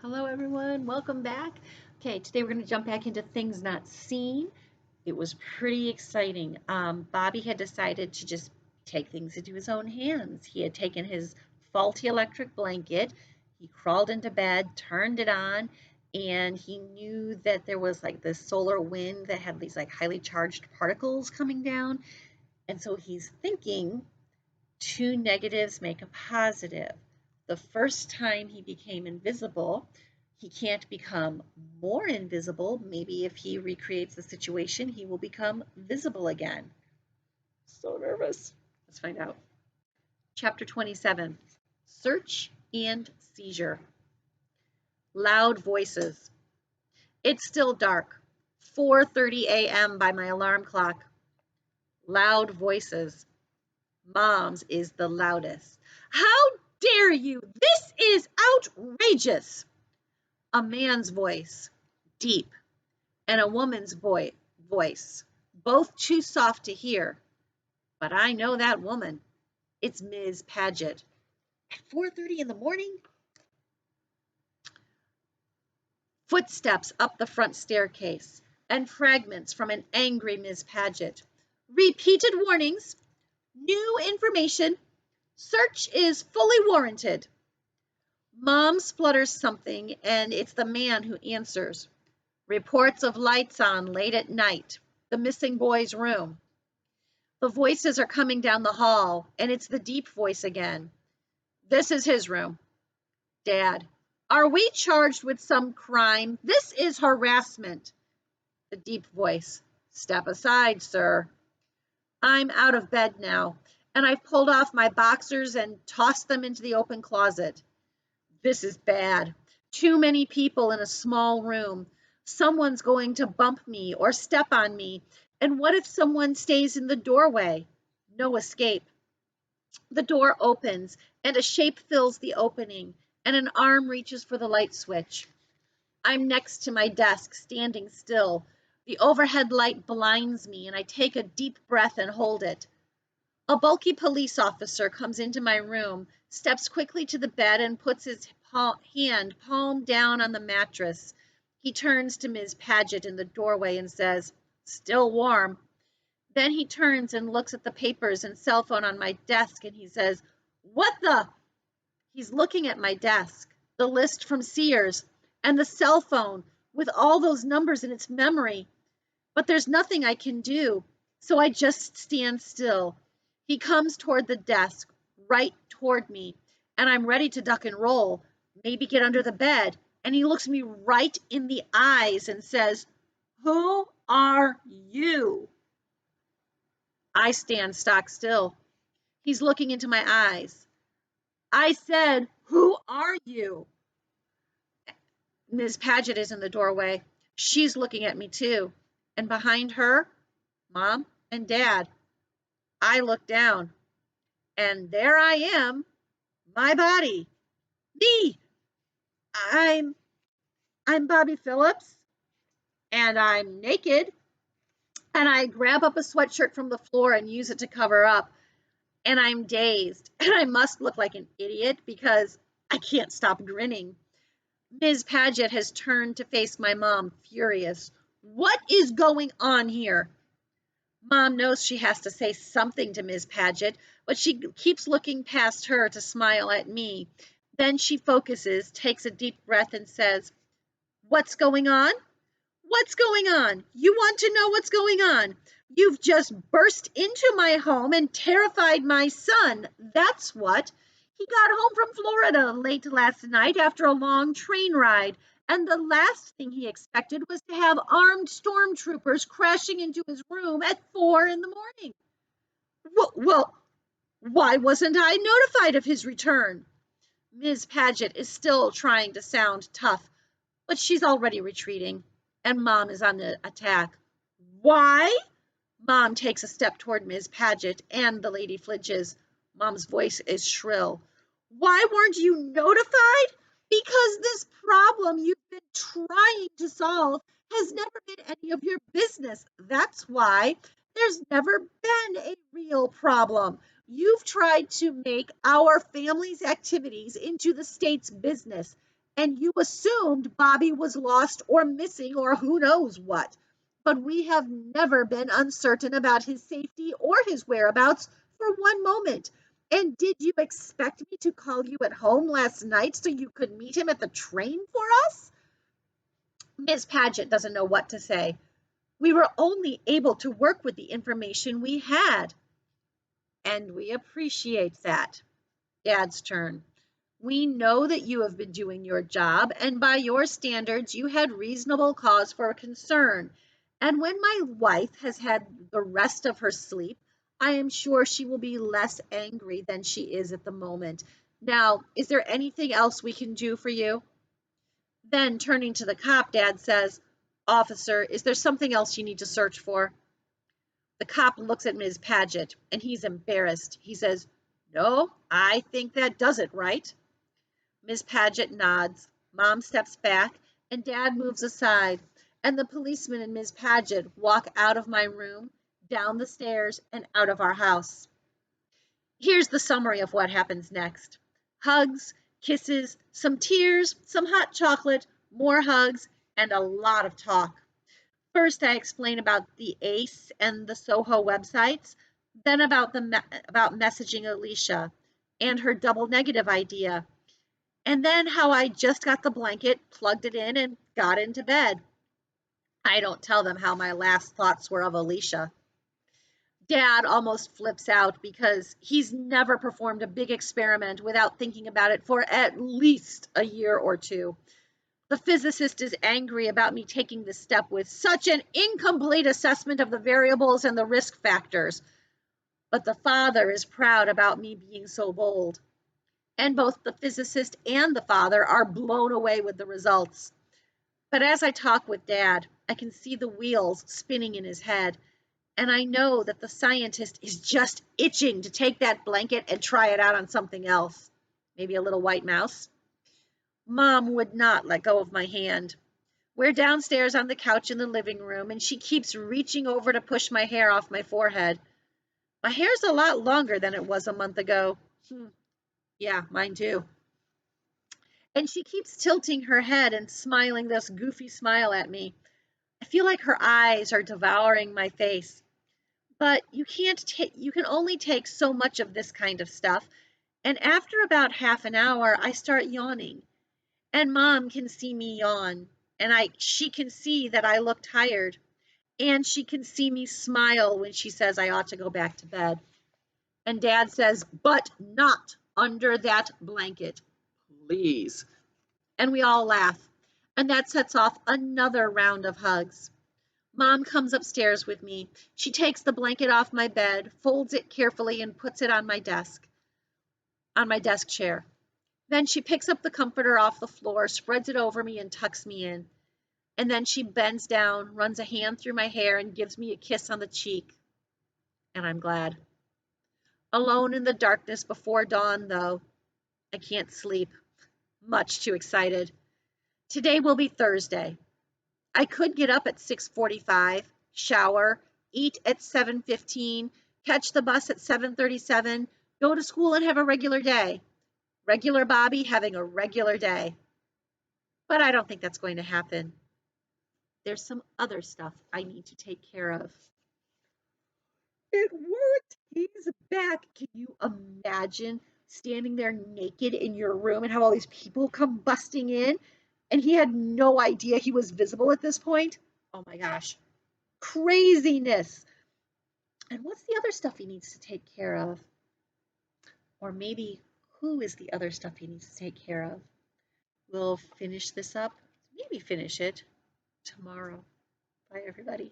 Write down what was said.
Hello, everyone. Welcome back. Okay, today we're going to jump back into things not seen. It was pretty exciting. Bobby had decided to just take things into his own hands. He had taken his faulty electric blanket, he crawled into bed, turned it on, and he knew that there was like this solar wind that had these like highly charged particles coming down. And so he's thinking two negatives make a positive. The first time he became invisible, he can't become more invisible. Maybe if he recreates the situation, he will become visible again. So nervous. Let's find out. Chapter 27, Search and Seizure. Loud voices. It's still dark. 4:30 a.m. by my alarm clock. Loud voices. Mom's is the loudest. How dare you? This is outrageous. A man's voice, deep, and a woman's voice, both too soft to hear. But I know that woman. It's Ms. Paget. At 4:30 in the morning? Footsteps up the front staircase, and fragments from an angry Ms. Paget. Repeated warnings. New information. Search is fully warranted. Mom splutters something, and it's the man who answers. Reports of lights on late at night. The missing boy's room. The voices are coming down the hall, and it's the deep voice again. This is his room. Dad, are we charged with some crime? This is harassment. The deep voice. Step aside, sir. I'm out of bed now, and I've pulled off my boxers and tossed them into the open closet. This is bad. Too many people in a small room. Someone's going to bump me or step on me. And what if someone stays in the doorway? No escape. The door opens, and a shape fills the opening, and an arm reaches for the light switch. I'm next to my desk, standing still. The overhead light blinds me, and I take a deep breath and hold it. A bulky police officer comes into my room, steps quickly to the bed, and puts his hand palm down on the mattress. He turns to Ms. Paget in the doorway and says, "Still warm." Then he turns and looks at the papers and cell phone on my desk, and he says, "What the?" He's looking at my desk, the list from Sears, and the cell phone with all those numbers in its memory. But there's nothing I can do, so I just stand still. He comes toward the desk, right toward me, and I'm ready to duck and roll, maybe get under the bed, and he looks me right in the eyes and says, "Who are you?" I stand stock still. He's looking into my eyes. I said, "Who are you?" Ms. Paget is in the doorway. She's looking at me too. And behind her, Mom and Dad. I look down, and there I am, my body, me. I'm I'm Bobby Phillips, and I'm naked, and I grab up a sweatshirt from the floor and use it to cover up, and I'm dazed, and I must look like an idiot because I can't stop grinning. Ms. Paget has turned to face my mom, furious. What is going on here? Mom knows she has to say something to Ms. Paget, but she keeps looking past her to smile at me. Then she focuses, takes a deep breath, and says, "What's going on? What's going on? You want to know what's going on? You've just burst into my home and terrified my son. That's what. He got home from Florida late last night after a long train ride, and the last thing he expected was to have armed stormtroopers crashing into his room at 4 in the morning. Well, why wasn't I notified of his return?" Ms. Paget is still trying to sound tough, but she's already retreating, and Mom is on the attack. Why? Mom takes a step toward Ms. Paget, and the lady flinches. Mom's voice is shrill. Why weren't you notified? Because this problem you've been trying to solve has never been any of your business. That's why. There's never been a real problem. You've tried to make our family's activities into the state's business, and you assumed Bobby was lost or missing or who knows what. But we have never been uncertain about his safety or his whereabouts for one moment. And did you expect me to call you at home last night so you could meet him at the train for us?" Miss Paget doesn't know what to say. We were only able to work with the information we had. And we appreciate that. Dad's turn. We know that you have been doing your job, and by your standards, you had reasonable cause for concern. And when my wife has had the rest of her sleep, I am sure she will be less angry than she is at the moment. Now, is there anything else we can do for you? Then, turning to the cop, Dad says, "Officer, is there something else you need to search for?" The cop looks at Ms. Paget, and he's embarrassed. He says, "No, I think that does it, right?" Miss Paget nods. Mom steps back, and Dad moves aside, and the policeman and Miss Paget walk out of my room, down the stairs, and out of our house. Here's the summary of what happens next. Hugs, kisses, some tears, some hot chocolate, more hugs, and a lot of talk. First, I explain about the ACE and the Soho websites, then about messaging Alicia and her double negative idea, and then how I just got the blanket, plugged it in, and got into bed. I don't tell them how my last thoughts were of Alicia. Dad almost flips out because he's never performed a big experiment without thinking about it for at least a year or two. The physicist is angry about me taking this step with such an incomplete assessment of the variables and the risk factors. But the father is proud about me being so bold. And both the physicist and the father are blown away with the results. But as I talk with Dad, I can see the wheels spinning in his head, and I know that the scientist is just itching to take that blanket and try it out on something else. Maybe a little white mouse. Mom would not let go of my hand. We're downstairs on the couch in the living room, and she keeps reaching over to push my hair off my forehead. My hair's a lot longer than it was a month ago. Yeah, mine too. And she keeps tilting her head and smiling this goofy smile at me. I feel like her eyes are devouring my face. But you can only take so much of this kind of stuff. And after about half an hour, I start yawning. And Mom can see me yawn. And she can see that I look tired. And she can see me smile when she says I ought to go back to bed. And Dad says, "But not under that blanket, please." And we all laugh. And that sets off another round of hugs. Mom comes upstairs with me. She takes the blanket off my bed, folds it carefully, and puts it on my desk chair. Then she picks up the comforter off the floor, spreads it over me, and tucks me in. And then she bends down, runs a hand through my hair, and gives me a kiss on the cheek. And I'm glad. Alone in the darkness before dawn, though, I can't sleep. Much too excited. Today will be Thursday. I could get up at 6:45, shower, eat at 7:15, catch the bus at 7:37, go to school and have a regular day. Regular Bobby having a regular day. But I don't think that's going to happen. There's some other stuff I need to take care of. It worked. He's back. Can you imagine standing there naked in your room and have all these people come busting in? And he had no idea he was visible at this point? Oh my gosh. Craziness. And what's the other stuff he needs to take care of? Or maybe who is the other stuff he needs to take care of? We'll finish this up, maybe finish it tomorrow. Bye, everybody.